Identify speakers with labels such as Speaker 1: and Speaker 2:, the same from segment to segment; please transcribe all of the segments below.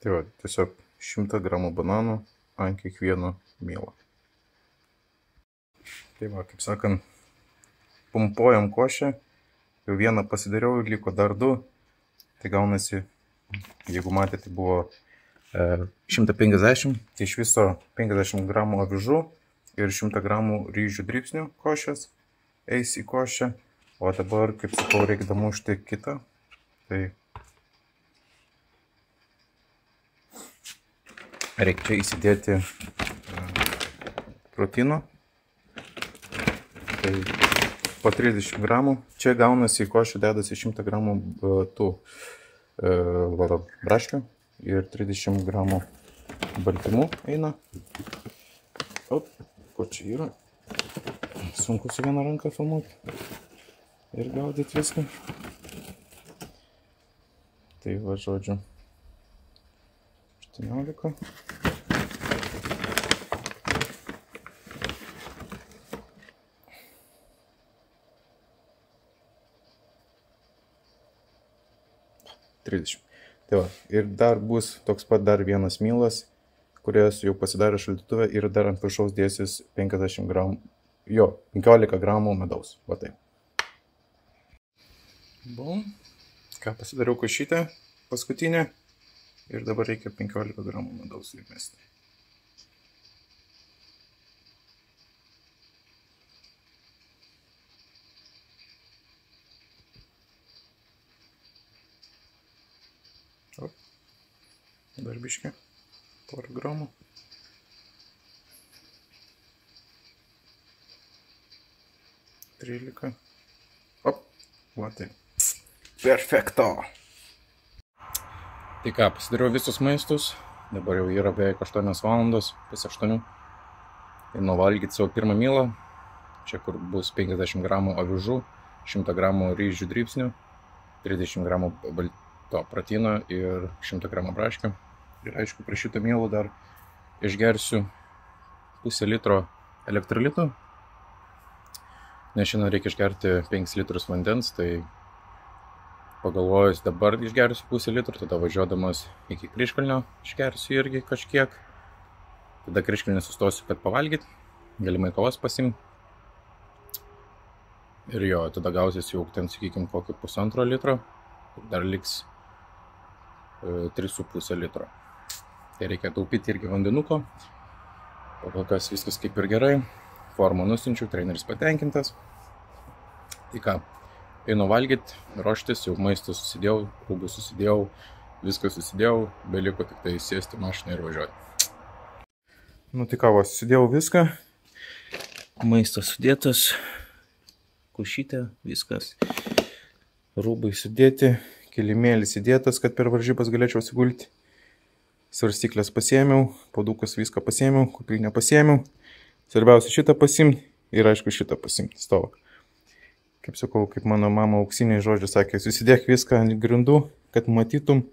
Speaker 1: Tai va, tiesiog 100 gramų bananų ant kiekvieno mielo. Tai va, kaip sakant, pumpuojam košę, jau vieną pasidariau, liko dar 2, tai gaunasi, jeigu matėte, buvo 150, tai iš viso 50 gramų avižų ir 100 gramų ryžių dribsnių košės eis į košę, o dabar, kaip sakau, reikia damušti kitą, tai reikia čia įsidėti proteino, tai po 30 gramų. Čia gaunasi į košę dedasi 100 gramų tų braškių ir 30 gramų baltymų eina. Op, ko čia yra? Sunku su viena ranka filmuoti ir gaudyti viską. Tai va, žodžiu, 18. Tai va, ir dar bus toks pat dar vienas milas, kurias jau pasidarė šaldytuve ir dar ant viršaus dėsis 50 gramų, 15 gramų medaus. Va taip. Bum. Ką, pasidariau košytę paskutinę ir dabar reikia 15 gramų medaus įmesti. Dar biškį, porą gramų. Trylika. Op, va tai. Perfekto! Tai ką, pasidariau visus maistus. Dabar jau yra beveik 8 valandos, pus 8. Tai nuvalgyti savo pirmą mylą. Čia kur bus 50 gramų avižų, 100 gramų ryžių dribsnių, 30 gramų proteino ir 100 gramų braškių. Ir aišku, prie šito mielo dar išgersiu pusę litro elektrolitų. Nes šiandien reikia išgerti 5 litrus vandens, tai pagalvojus dabar išgersiu pusę litro, tada važiuodamas iki Kryžkalnio išgersiu irgi kažkiek. Tada Kryžkalnį sustosiu, kad pavalgyti, galimai kavos pasimti. Ir jo, tada gausis jau ten, sakykim, kokį 1,5 litro, dar liks 3,5 litro. Tai reikia taupyti irgi vandenuko, o kol kas viskas kaip ir gerai, formą nusinčiau, treneris patenkintas. Tai ką, einu valgyti, ruoštis, jau maistą susidėjau, rūbus susidėjau, viską susidėjau, beliko tik tai sėsti mašiną ir važiuoti. Nu tai ką, susidėjau viską, maistas sudėtas, kušytė, viskas, rūbai sudėti, kilimėlis įdėtas, kad per varžybas galėčiau atsigulti. Svarstyklės pasiėmiau, padukus viską pasiėmiau, kuprinę pasiėmiau. Svarbiausia šitą pasimti ir aišku šitą pasimti stovą. Kaip sakau, kaip mano mama auksiniai žodžiai sakė, susidėk viską ant grindų, kad matytum,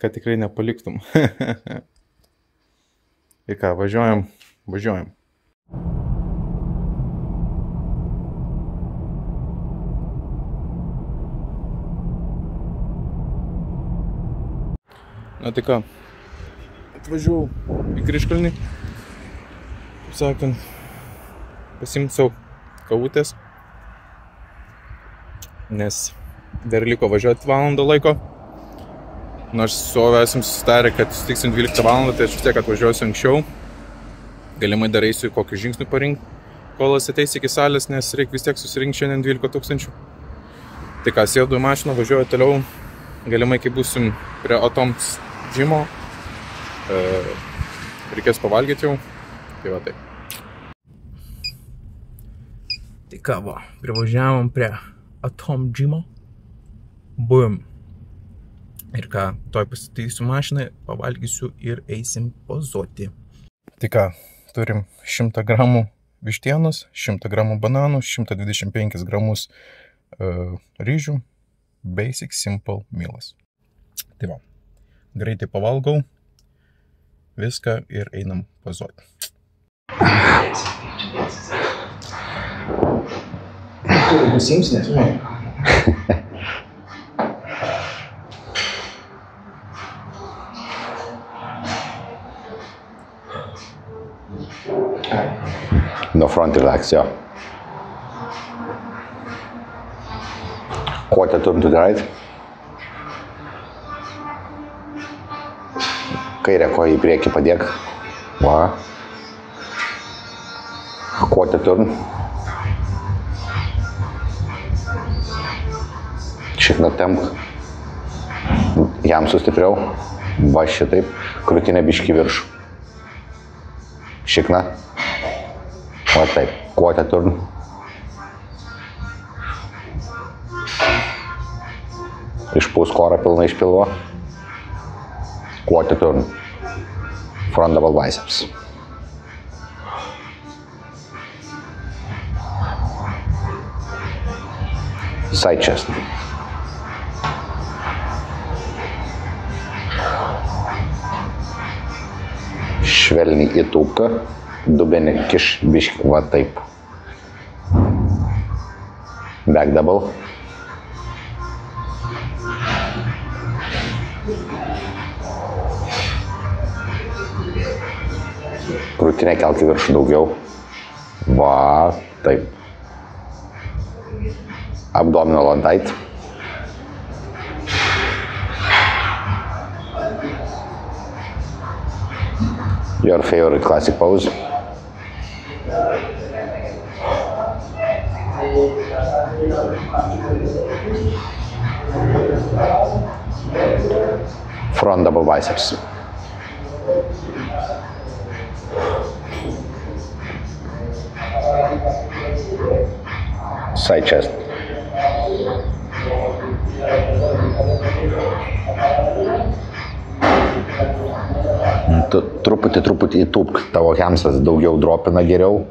Speaker 1: kad tikrai nepaliktum. Ir ką, važiuojam. Na tai ką, atvažiuoju į Kryžkalnį, kaip sakant, pasimti savo kavutės, nes dar liko važiuoti valandą laiko. Nors su Ove esam susitarę, kad susitiksim 12 valandą, tai aš vis tiek atvažiuosiu anksčiau. Galimai dar eisiu kokių žingsnių parinkti, kol ateis iki salės, nes reikia vis tiek susirinkti šiandien 12 000. Tai ką, sėdu į mašiną, važiuoju toliau. Galimai, kai būsim prie Atoms džimo, reikės pavalgyti jau. Tai va taip. Tai ką, va, privažiavom prie Atom džimo. Bum. Ir ką, toj pasitaisiu mašinai, pavalgysiu ir eisim pozuoti. Tai ką, turim 100 gramų vištienos, 100 gramų bananų, 125 gramus ryžių. Basic simple mealas. Tai va, greitai pavalgau viską ir einam pozuoti. Nusiimsi, nežinai.
Speaker 2: No front relax, jo. Quarter turn to the right. Kairę koją į priekį padėk. Va. Quarter turn. Šikna temp. Jam sustipriau. Va šitaip. Krūtinė biškį viršų. Šikna. Va taip. Quarter turn. Išpūsk orą pilnai iš pilvo. Quarter turn. Front double biceps. Side chest. Švelniai į tūpką. Dubenį kiš biškį. Va taip. Back double. Krūtinę kelk į viršų daugiau. Va, taip. Abdominal on tight. Your favorite classic pose. Front double biceps. Side chest. Truputį įtūpk, tavo hamstras daugiau dropina geriau.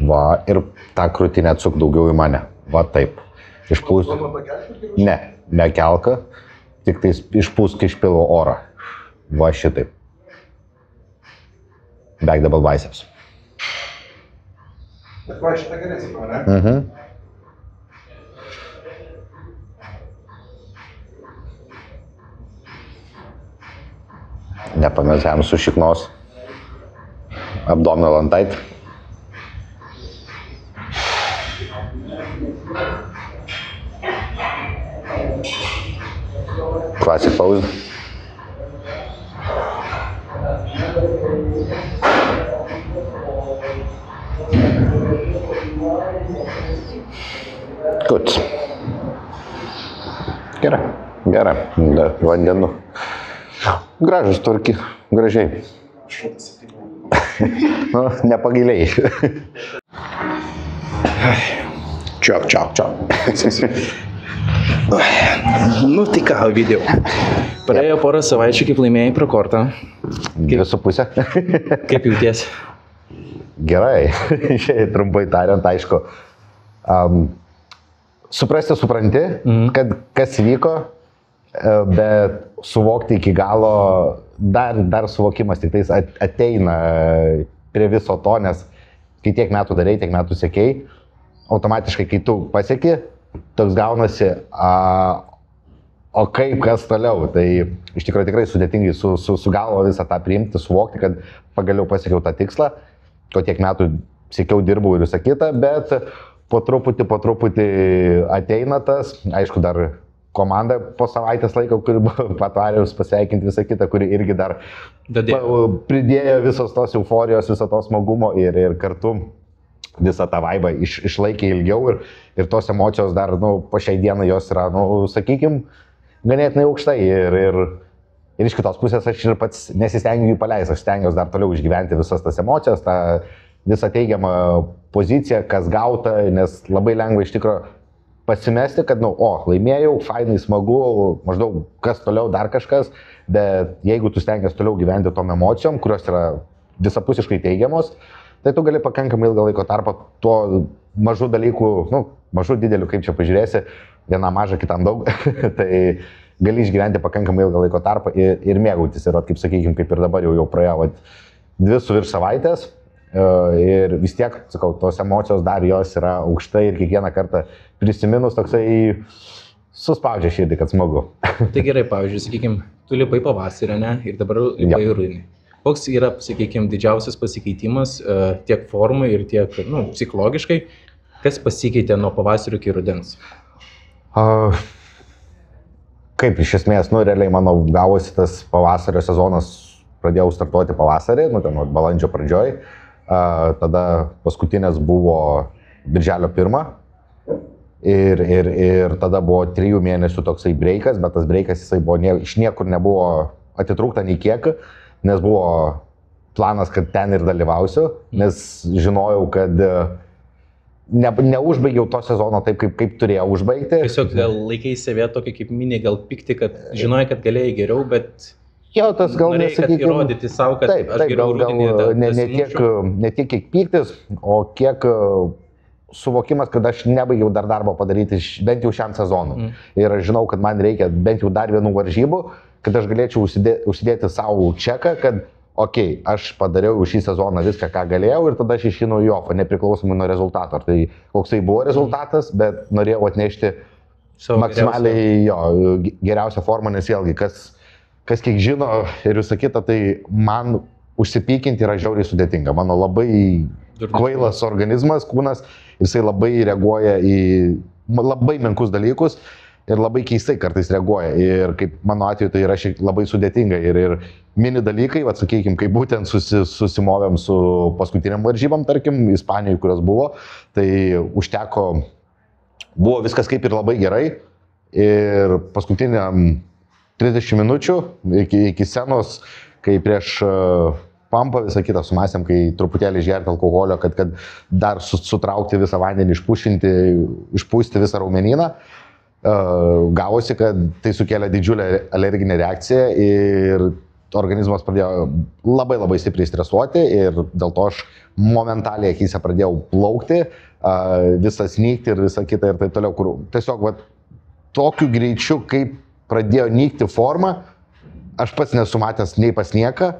Speaker 2: Va, ir tą krūtinę atsuk daugiau į mane. Va taip. Išpūsk. Ne, nekelka. Tik tai išpūsk iš pilvo orą. Va šitaip. Back double biceps.
Speaker 1: Bet va, šitą geresnį, o ne?
Speaker 2: Nepamėsiam su šiknos. Abdominal on tight. Classic pose. Good. Gerai. Vandenų. Gražus turki, gražiai. Nu, nepagiliai. Čiok.
Speaker 1: Nu tai ką, video. Praėjo porą savaičių, kaip laimėjai pro kortą.
Speaker 2: 2,5.
Speaker 1: Kaip jautiesi?
Speaker 2: Gerai. Trumpai tariant, aišku. Supranti, kad kas vyko, bet suvokti iki galo, dar suvokimas tik tais ateina prie viso to, nes kai tiek metų darai, tiek metų sekėjai, automatiškai, kai tu pasieki, toks gaunasi, o kaip kas toliau. Tai iš tikrųjų tikrai sudėtingai su galvo visą tą priimti, suvokti, kad pagaliau pasiekiau tą tikslą, ko tiek metų siekiau, dirbau ir visą kitą, bet po truputį ateina tas, aišku, dar komanda po savaitės laiko, kuri buvo patvarius pasveikinti visą kitą, kuri irgi dar pridėjo visos tos euforijos, viso tos smagumo ir kartu visą tą vaibą išlaikė ilgiau ir tos emocijos dar, po šiai dienai jos yra, sakykim, ganėtinai aukštai ir iš kitos pusės aš ir pats nesistengiu jų paleisti, aš stengiuosi dar toliau išgyventi visas tas emocijas, tą visą teigiamą poziciją, kas gauta, nes labai lengva iš tikrųjų pasimesti, kad, laimėjau, fainai, smagu, maždaug kas toliau, dar kažkas, bet jeigu tu stengiasi toliau gyventi tom emocijom, kurios yra visapusiškai teigiamos, tai tu gali pakankamai ilgą laiko tarpą tuo mažų dalykų, mažų didelių, kaip čia pažiūrėsi, vienam mažą, kitam daug, tai gali išgyventi pakankamai ilgą laiko tarpą ir mėgautis. Ir, kaip sakykime, kaip ir dabar jau praėjo 2 su virš savaitės. Ir vis tiek, sakau, tos emocijos dar jos yra aukštai ir kiekvieną kartą prisiminus toksai suspaudžia širdį, kad smagu.
Speaker 1: Tai gerai, pavyzdžiui, sakykime, tu lipai pavasarį, ne? Ir dabar lipai rudenį. koks yra, sakykime, didžiausias pasikeitimas tiek formai ir tiek, psichologiškai, kas pasikeitė nuo pavasario iki rudens?
Speaker 2: Kaip iš esmės, realiai mano gavosi tas pavasario sezonas, pradėjau startuoti pavasarį, ten balandžio pradžioj, tada paskutinės buvo birželio 1 ir tada buvo 3 mėnesių toksai breikas, bet tas breikas jisai buvo iš niekur nebuvo atitrūkta nei kiek, nes buvo planas, kad ten ir dalyvausiu, nes žinojau, kad neužbaigiau to sezono taip, kaip turėjau užbaigti.
Speaker 1: Tiesiog gal laikai savę tokį kaip minį, gal pikti, kad žinojai, kad galėjai geriau, bet
Speaker 2: tas gal
Speaker 1: nesakykime, įrodyti savo, kad
Speaker 2: taip,
Speaker 1: aš geriau rudenį
Speaker 2: ne tiek kiek pyktis, o kiek suvokimas, kad aš nebaigiau dar darbo padaryti bent jau šiam sezonui. Ir aš žinau, kad man reikia bent jau dar vienų varžybų, kad aš galėčiau užsidėti savo čeką, kad aš padariau šį sezoną viską, ką galėjau ir tada aš išeinu į ofą, nepriklausomai nuo rezultato. Ar tai koksai buvo rezultatas, bet norėjau atnešti maksimaliai geriausią formą, nes vėlgi, kas kiek žino ir visą kitą, tai man užsipykinti yra žiauriai sudėtinga. Mano labai kvailas organizmas, kūnas, jisai labai reaguoja į labai menkus dalykus. Ir labai keistai kartais reaguoja. Ir kaip mano atveju tai yra labai sudėtinga. Ir mini dalykai, sakykime, kaip būtent susimovėm su paskutiniam varžybam, tarkim, Ispanijoje, kurios buvo, tai buvo viskas kaip ir labai gerai. Ir paskutiniam 30 minučių iki scenos, kai prieš pampą visą kitą sumąstėm, kai truputėlį išgerti alkoholio, kad dar sutraukti visą vandenį, išpūsti visą raumenyną. Gavosi, kad tai sukėlė didžiulę alerginę reakciją ir organizmas pradėjo labai stipriai stresuoti ir dėl to aš momentaliai akyse pradėjau plaukti, visas nykti ir visą kitą ir taip toliau, kur tiesiog tokiu greičiu, kaip pradėjo nykti forma, aš pats nesu matęs nei pas nieką.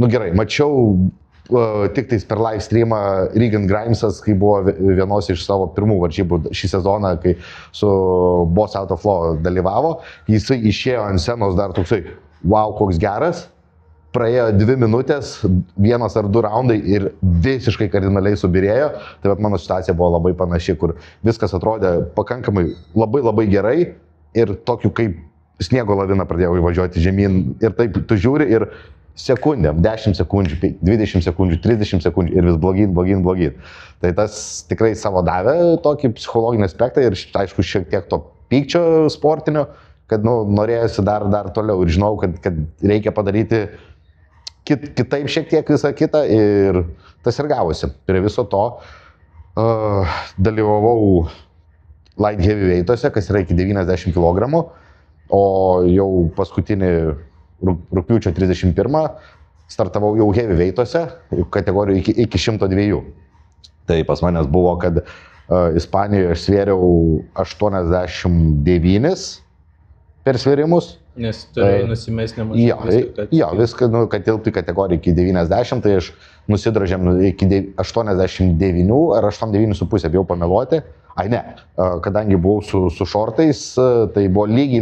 Speaker 2: Gerai, mačiau tik tais per live streamą Regan Grimesas, kai buvo vienos iš savo pirmų varžybų šį sezoną, kai su Boss Out of Flow dalyvavo, jisai išėjo ant scenos dar toksai, wow, koks geras, praėjo 2 minutės, 1 ar 2 raundai ir visiškai kardinaliai subirėjo, tai mano situacija buvo labai panaši, kur viskas atrodė pakankamai labai gerai ir tokiu kaip sniego lavina pradėjau įvažiuoti žemyn ir taip tu žiūri ir sekundėm, 10 sekundžių, 20 sekundžių, 30 sekundžių ir vis blogyn. Tai tas tikrai savo davė tokį psichologinį aspektą ir aišku šiek tiek to pykčio sportinio, kad norėjusi dar toliau ir žinau, kad reikia padaryti kitaip šiek tiek visą kitą ir tas ir gavosi. Prie viso to dalyvavau light heavyweight'uose, kas yra iki 90 kg, o jau paskutinį rugpjūčio 31 startavau jau heavyweight'uose, kategorijų iki 102. Tai pas manęs buvo, kad Ispanijoje aš svėriau 89 per svėrimus.
Speaker 1: Nes turėjai nusimest nemažai.
Speaker 2: Viską, kad tilpti kategoriją iki 90, tai aš nusidrožėm iki 89 ar 89,5, bijau pameluoti. Kadangi buvau su šortais, tai buvo lygiai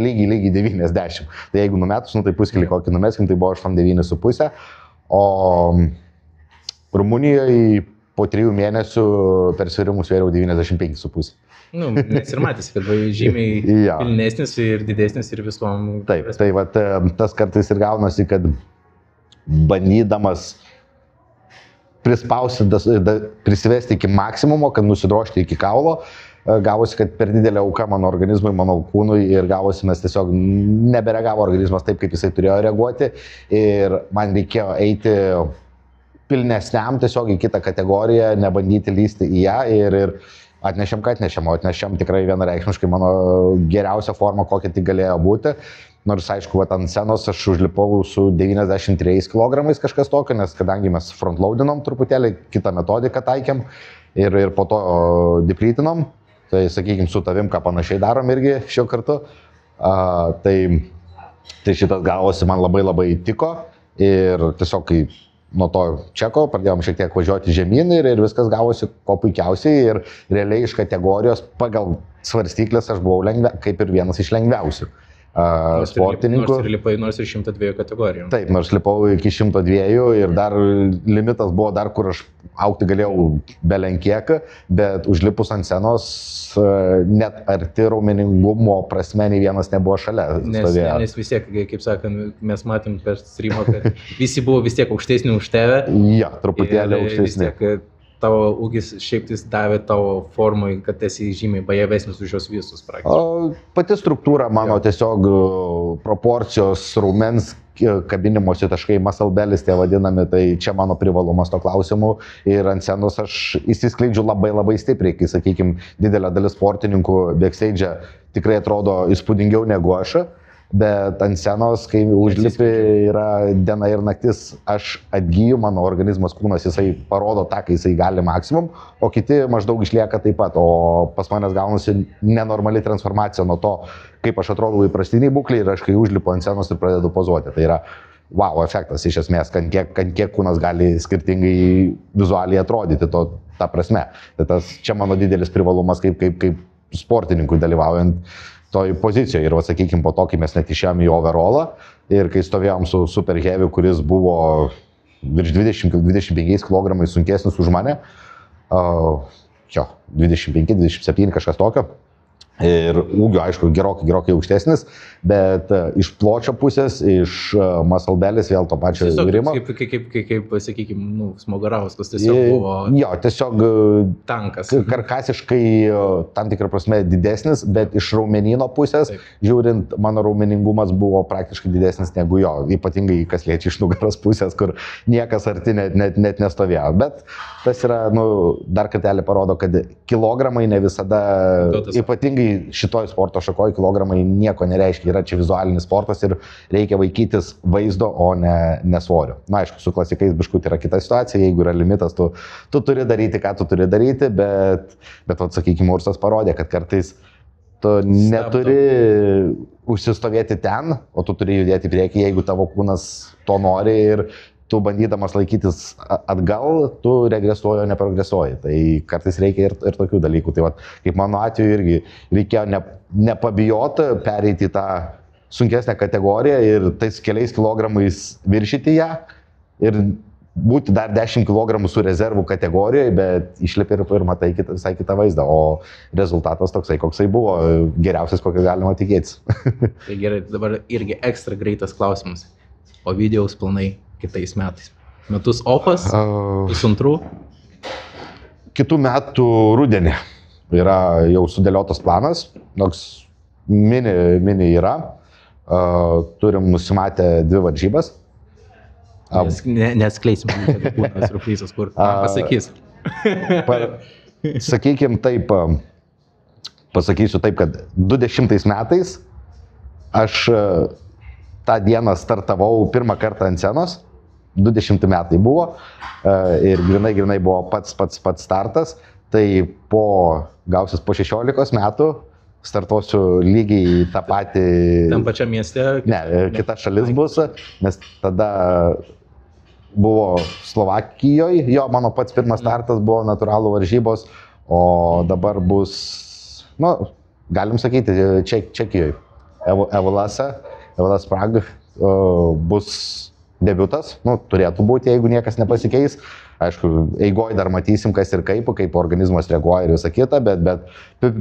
Speaker 2: 90. Tai jeigu numetus, tai puskelį kokį numeskim, tai buvo 89,5. O Rumunijoje po 3 mėnesių per svėrimus svėriau 95,5.
Speaker 1: Nes ir matėsi, kad buvo žymiai pilnesnis ir didesnis ir visom.
Speaker 2: Taip, tai tas kartais ir gaunasi, kad bandydamas prisivesti iki maksimumo, kad nusidrožti iki kaulo, gavosi, kad per didelė auka mano organizmui, mano kūnui ir gavosi, mes tiesiog nebereagavo organizmas taip, kaip jisai turėjo reaguoti ir man reikėjo eiti pilnesniam tiesiog į kitą kategoriją, nebandyti lysti į ją ir atnešėm, o atnešėm tikrai vienareikšmiškai mano geriausią formą, kokia tik galėjo būti. Nors aišku, ant scenos aš užlipau su 93 kg kažkas tokio, nes kadangi mes frontloadinom truputėlį, kitą metodiką taikėm ir po to deplytinom, tai sakykime su tavim, ką panašiai darom irgi šiuo kartu, tai šitas gavosi man labai tiko ir tiesiog kai nuo to čeko pradėjom šiek tiek važiuoti žemyn ir viskas gavosi ko puikiausiai ir realiai iš kategorijos pagal svarstyklės aš buvau kaip ir vienas iš lengviausių. sportininkų.
Speaker 1: Nors ir 102 kategorijų.
Speaker 2: Taip, nors lipau iki 102 ir dar limitas buvo dar, kur aš augti galėjau belenkiek, bet užlipus ant scenos net arti raumeningumo prasme nei vienas nebuvo šalia.
Speaker 1: Nes vis tiek, kaip sakant, mes matėm per streamą, kad visi buvo vis tiek aukštesni už tave.
Speaker 2: Ja, truputėlį aukštesni.
Speaker 1: Tavo ūgis šiaip tais davė tavo formai, kad esi žymiai pajėvesnis už jos visus praktiškai.
Speaker 2: Pati struktūra mano tiesiog proporcijos, raumens, kabinimosi taškai, muscle bellies tie vadinami, tai čia mano privalumas to klausimu ir ant scenos aš įsiskleidžiu labai labai stipriai, kai, sakykime, didelė dalis sportininkų backstage tikrai atrodo įspūdingiau negu aš. Bet ant scenos, kai užlipi, yra diena ir naktis, aš atgyju, mano organizmas, kūnas, jisai parodo tą, kai jisai gali maksimum, o kiti maždaug išlieka taip pat, o pas manęs gaunasi nenormali transformacija nuo to, kaip aš atrodau įprastiniai būkliai ir aš kai užlipu ant scenos ir pradedu pozuoti. Tai yra wow efektas iš esmės, kad kiek kūnas gali skirtingai vizualiai atrodyti, ta prasme. Tai tas čia mano didelis privalumas kaip sportininkui dalyvaujant toj pozicijoje ir, sakykime, po to, kai mes net išėjom į overallą ir kai stovėjom su Super Heavy, kuris buvo virš 20-25 kg sunkesnis už mane, 25-27 kažkas tokio. Ir ūgio, aišku, gerokai aukštesnis, bet iš pločio pusės, iš muscle bellies vėl to pačio virimo.
Speaker 1: Kaip sakykime, Smogarauskas tiesiog buvo...
Speaker 2: Jo, tiesiog
Speaker 1: tankas.
Speaker 2: Karkasiškai tam tikrą prasme didesnis, bet iš raumenino pusės, taip, žiūrint, mano raumeningumas buvo praktiškai didesnis negu jo, ypatingai kas liečia iš nugaros pusės, kur niekas arti net nestovėjo. Bet tas yra, dar kartelį parodo, kad kilogramai ne visada, ypatingai šitoj sporto šakoje kilogramai nieko nereiškia, yra čia vizualinis sportas ir reikia vaikytis vaizdo, o ne svorio. Na, aišku, su klasikais biškut yra kita situacija, jeigu yra limitas, tu turi daryti, ką tu turi daryti, bet sakykime, Ursas parodė, kad kartais tu neturi užsistovėti ten, o tu turi judėti į priekį, jeigu tavo kūnas to nori ir tu bandydamas laikytis atgal, tu regresuoji, o neprogresuoji. Tai kartais reikia ir tokių dalykų. Tai kaip mano atveju irgi reikėjo nepabijoti pereiti į tą sunkesnę kategoriją ir tais keliais kilogramais viršyti ją ir būti dar 10 kg su rezervų kategorijoje, bet išlipi ir matai visai kitą vaizdą. O rezultatas toksai, koksai buvo, geriausias, kokio galima tikėtis.
Speaker 1: Tai gerai, dabar irgi ekstra greitas klausimas. O videos planai kitais metais? Metus ofas, pusantrų?
Speaker 2: Kitų metų rudenį yra jau sudėliotas planas, toks mini yra. Turim nusimatę 2 varžybas.
Speaker 1: Neatskleisim, kad būtų surprizas, kur pasakys.
Speaker 2: Sakykime taip, pasakysiu taip, kad 20 metais aš tą dieną startavau pirmą kartą ant scenos, 20 metai buvo ir grinai buvo pats startas, tai gausis po 16 metų startuosiu lygiai tą patį...
Speaker 1: Tam pačiam mieste?
Speaker 2: Ne, kita šalis bus, nes tada buvo Slovakijoje, mano pats pirmas startas buvo natūralų varžybos, o dabar bus, galim sakyti, Čekijoje, Evolas Prague bus debiutas, turėtų būti, jeigu niekas nepasikeis. Aišku, eigoj dar matysim, kas ir kaip organizmas reaguoja ir visą kitą, bet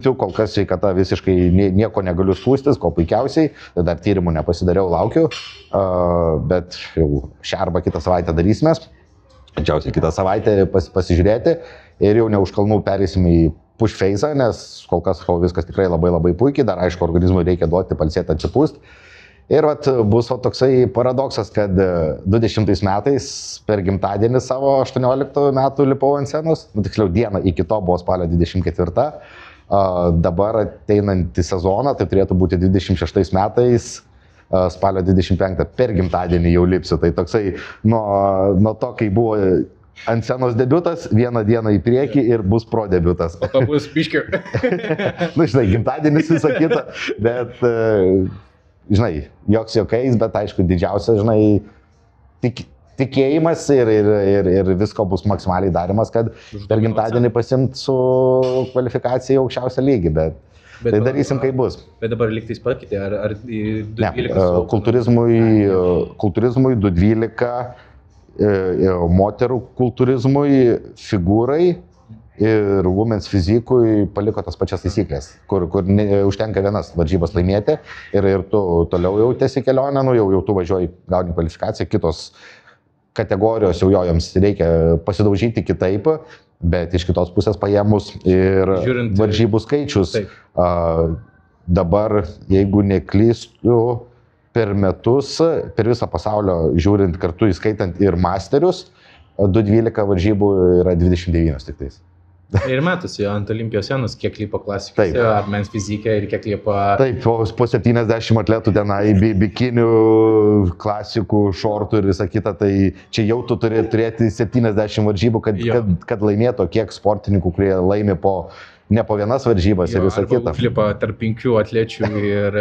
Speaker 2: kol kas sveikata visiškai nieko negaliu skųstis, ko puikiausiai, dar tyrimų nepasidariau, laukiu, bet jau šią arba kitą savaitę darysimės, tačiausiai kitą savaitę pasižiūrėti ir jau ne už kalnų perėsim į push phase, nes kol kas viskas tikrai labai labai puikiai, dar aišku, organizmui reikia duoti palsėti, atsipūst. Ir bus toksai paradoksas, kad 20 metais per gimtadienį savo 18 metų lipau ant scenos, tiksliau dieną iki to buvo spalio 24, dabar ateinantį sezoną, tai turėtų būti 26 metais, spalio 25 per gimtadienį jau lipsiu, tai toksai nuo to, kai buvo ant scenos debiutas, vieną dieną į priekį ir bus pro debiutas.
Speaker 1: O to bus biškiu.
Speaker 2: Žinai, gimtadienis visą kitą, bet... Žinai, joks jokais, bet aišku, didžiausias, žinai, tikėjimas ir visko bus maksimaliai darimas, kad per gimtadienį pasimt su kvalifikacija į aukščiausią lygį, bet Tai darysim, kaip bus.
Speaker 3: Bet dabar lygtais pakeitė, ar 212?
Speaker 2: Kultūrizmui 212, moterų kultūrizmui, figūrai ir women's fizikui paliko tas pačias taisyklės, kur užtenka vienas varžybas laimėti ir tu toliau jau tęsi kelionę, jau tu važiuoji, gauni kvalifikaciją, kitos kategorijos jau joms reikia pasidaužyti kitaip, bet iš kitos pusės paėmus ir žiūrint, varžybų skaičius. Dabar, jeigu neklystu, per metus, per visą pasaulio žiūrint kartu įskaitant ir masterius, 212 varžybų yra 29 tik tais.
Speaker 3: Ir matosi ant Olimpijos scenos, kiek lipa klasikose, ar mens fizikė ir kiek lipa...
Speaker 2: Taip, po 70 atletų tenai, bikinių, klasikų, šortų ir visą kitą, tai čia jau tu turi turėti 70 varžybų, kad laimėtų, kiek sportininkų, kurie laimė ne po vienas varžybas ir visą kitą.
Speaker 3: Užlipa tarp 5 atlečių ir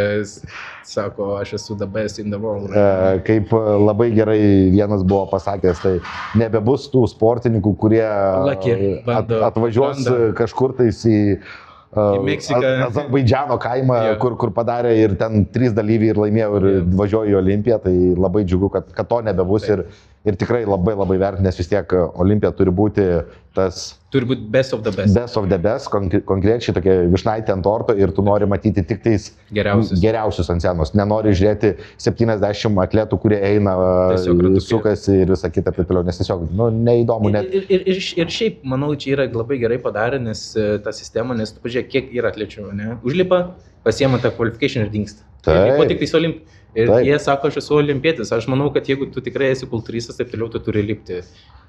Speaker 3: sako, aš esu the best in the world.
Speaker 2: Kaip labai gerai vienas buvo pasakęs, tai nebebus tų sportininkų, kurie atvažiuos kažkur tais į Azerbaidžiano kaimą, kur padarė ir ten 3 dalyviai ir laimėjo ir važiuojo į Olimpiją, tai labai džiugu, kad to nebebus ir tikrai labai vertinu, nes vis tiek Olimpija turi būti tas...
Speaker 3: Turi būti best of the best.
Speaker 2: Best of the best, konkrečiai tokia višnaitė ant torto ir tu nori matyti tik tais geriausius ant scenos. Nenori žiūrėti 70 atletų, kurie eina, sukasi ir visą kitą taip toliau, nes tiesiog neįdomu.
Speaker 3: Ir šiaip, manau, čia yra labai gerai padarę, nes ta sistema, nes tu pažiūrėk, kiek yra atlečių, ne? Užlipa, pasiema tą qualification ir dingsta. Ir tik tais Olimpija. Ir jie sako, aš esu olimpietis. Aš manau, kad jeigu tu tikrai esi kultūristas, taip toliau tu turi lipti.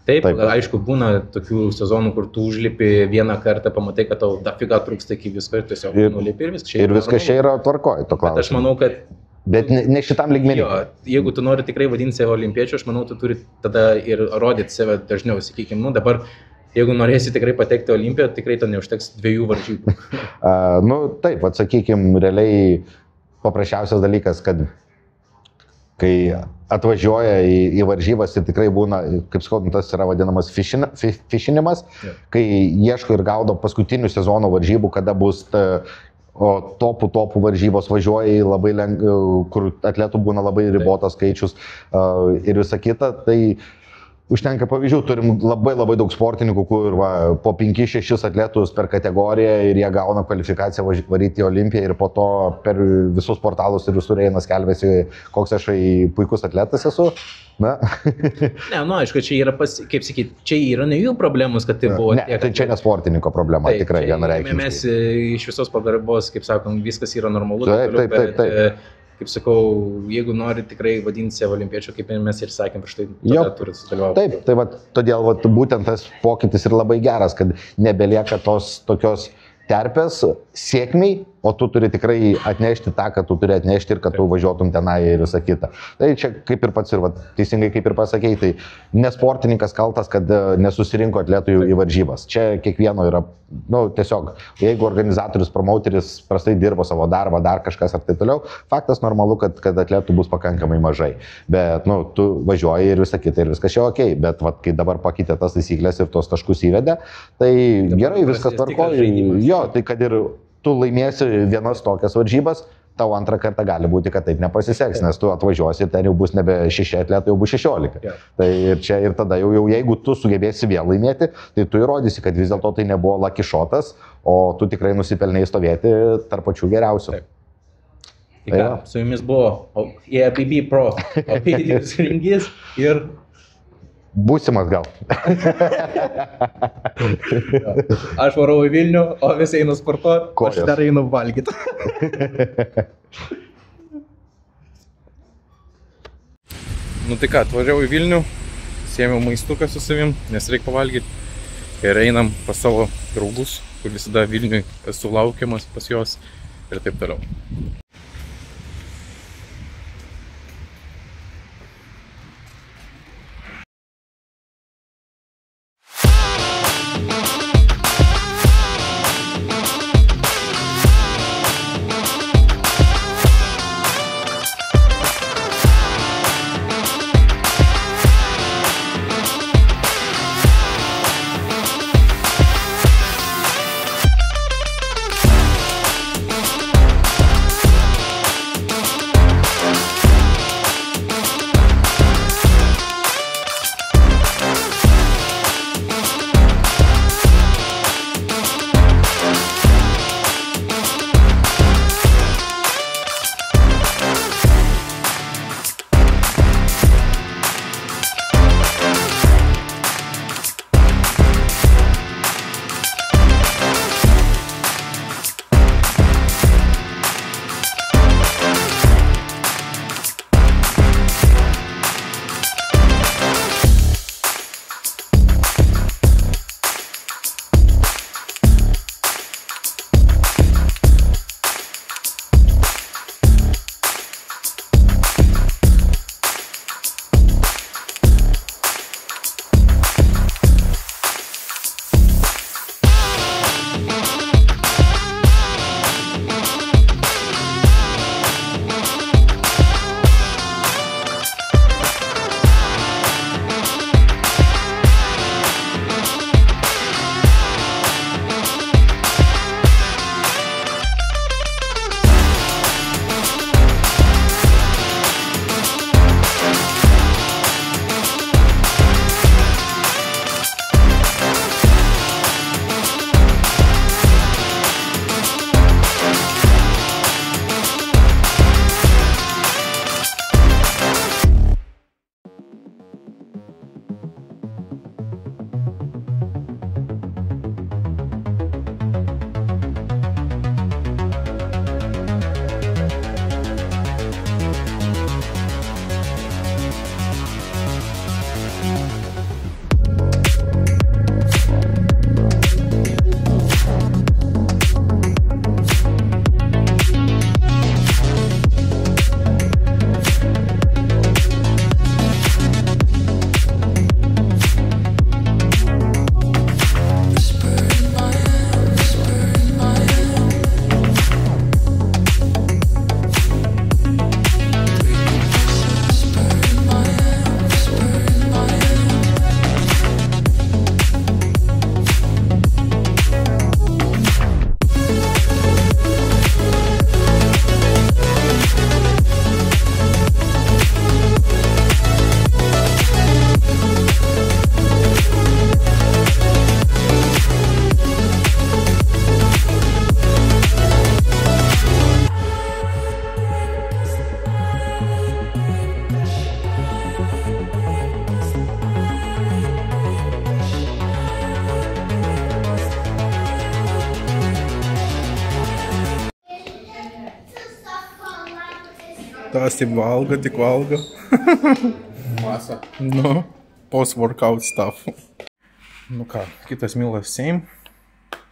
Speaker 3: Taip, aišku, būna tokių sezonų, kur tu užlipi vieną kartą, pamatai, kad tau dafiga trūksta iki visko ir tiesiog nulipi ir viskas.
Speaker 2: Ir viskas čia yra tvarkoj, to klausimu.
Speaker 3: Bet aš manau, kad...
Speaker 2: Bet ne šitam lygmenį.
Speaker 3: Jeigu tu nori tikrai vadinti save olimpiečiu, aš manau, tu turi tada ir rodyti save dažniau, sakykime, dabar... Jeigu norėsi tikrai patekti Olimpiją, tikrai to neužteks 2 varžybų.
Speaker 2: Taip, atsakykim, realiai paprasčiausias dalykas, kad kai atvažiuoja į varžybas ir tikrai būna, kaip sakau, tas yra vadinamas fishinimas, kai ieško ir gaudo paskutinių sezono varžybų, kada bus topų varžybos, važiuoja labai kur atletų būna labai ribotas skaičius ir visa kita, tai užtenka pavyzdžių, turim labai daug sportininkų, kur po 5-6 atletus per kategoriją ir jie gauna kvalifikaciją varyti į Olimpiją ir po to per visus portalus ir visur eina skelbėsi, koks aš puikus atletas esu. Na.
Speaker 3: Ne, aišku, čia yra, kaip sakyti, čia yra ne jų problemos, kad tai buvo...
Speaker 2: Ne, tai čia ne sportininko problema, tikrai vienareikšmiškai.
Speaker 3: Mes iš visos pagarbos, kaip sakom, viskas yra normalu.
Speaker 2: Taip.
Speaker 3: Kaip sakau, jeigu nori tikrai vadinti save olimpiečiu, kaip mes ir sakėm prieš tai, tada turi sudalyvauti.
Speaker 2: Taip, tai todėl būtent tas pokytis ir labai geras, kad nebelieka tos tokios terpės sėkmiai, o tu turi tikrai atnešti tą, kad tu turi atnešti ir kad tu važiuotum tenai ir visą kitą. Tai čia kaip ir pats ir teisingai kaip ir pasakei, tai nesportininkas kaltas, kad nesusirinko atletų į varžybas. Čia kiekvieno yra, tiesiog, jeigu organizatorius, promauteris prastai dirbo savo darbą, dar kažkas ar taip toliau, faktas normalu, kad atletų bus pakankamai mažai. Bet, tu važiuoji ir visą kitą ir viskas čia okei, bet kai dabar pakeitė tas taisyklės ir tos taškus įvedė, tai gerai, viskas tvarkoja. Jo, tai kad ir tu laimėsi vienas tokias varžybas, tau antrą kartą gali būti, kad taip nepasiseks, nes tu atvažiuosi ir ten jau bus nebe 6 atletų, jau bus 16. Tai ir tada jau jeigu tu sugebėsi vėl laimėti, tai tu įrodysi, kad vis dėlto tai nebuvo lucky shotas, o tu tikrai nusipelnei stovėti tarp pačių geriausių.
Speaker 3: Tai ką, su jumis buvo EAPB Pro Opidijus Ringis ir...
Speaker 2: Būsimas gal.
Speaker 3: Aš varau į Vilnių, o visi eina sportuoti, aš dar einu valgyti.
Speaker 1: Tai ką, atvažiavau į Vilnių, sėmiau maistuką su savim, nes reikia pavalgyti. Ir einam pas savo draugus, kur visada Vilniui esu laukiamas pas juos ir taip toliau. Tas taip valgo, tik valgo.
Speaker 3: Masa.
Speaker 1: Nu, post-workout stuff. Nu ką, kitas mealas same.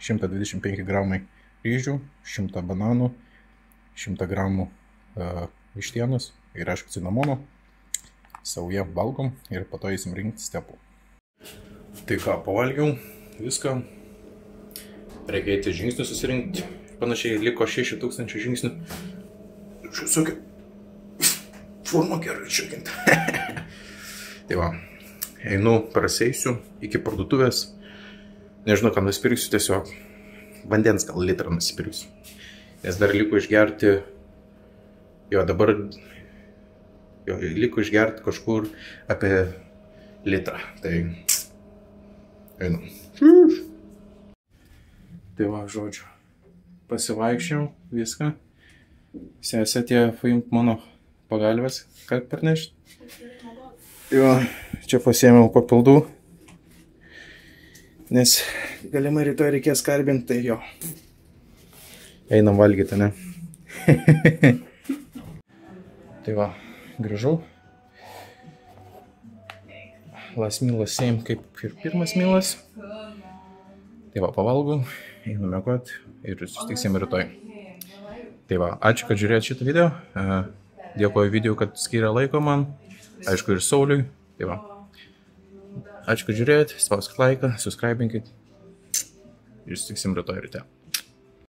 Speaker 1: 125 gramai ryžių, 100 bananų, 100 gramų vištienos ir aišku cinamono. Sauja valgom ir po to eisim rinkti stepų. Tai ką, pavalgiau viską. Reikia eiti žingsnių susirinkti. Panašiai liko 6000 žingsnių. Sakė, formą gerai čiakinti. Tai va, einu, praseisiu iki parduotuvės. Nežinau, ką nusipirksiu, tiesiog vandens gal litrą nusipirksiu. Nes dar liko išgerti, dabar liko išgerti kažkur apie litrą. Tai einu. Tai va, žodžiu, pasivaikščiau viską. Sesė tie paimt mano pagalvės, kad parnešti. Tai va, čia pasiėmiau papildų. Nes galimai rytoj reikės skarbinti, tai jo. Einam valgyti, ne? Tai va, grįžau. Last mealas same kaip ir pirmas mealas. Tai va, pavalgau, einu miegot ir susitiksim rytoj. Tai va, ačiū, kad žiūrėjot šitą video. Dėkoju video, kad skiria laiko man. Aišku, ir Sauliui. Tai va. Ačiū, kad žiūrėjot. Spauskit laiką, subscribinkit. Ir susitiksim rytoj ryte.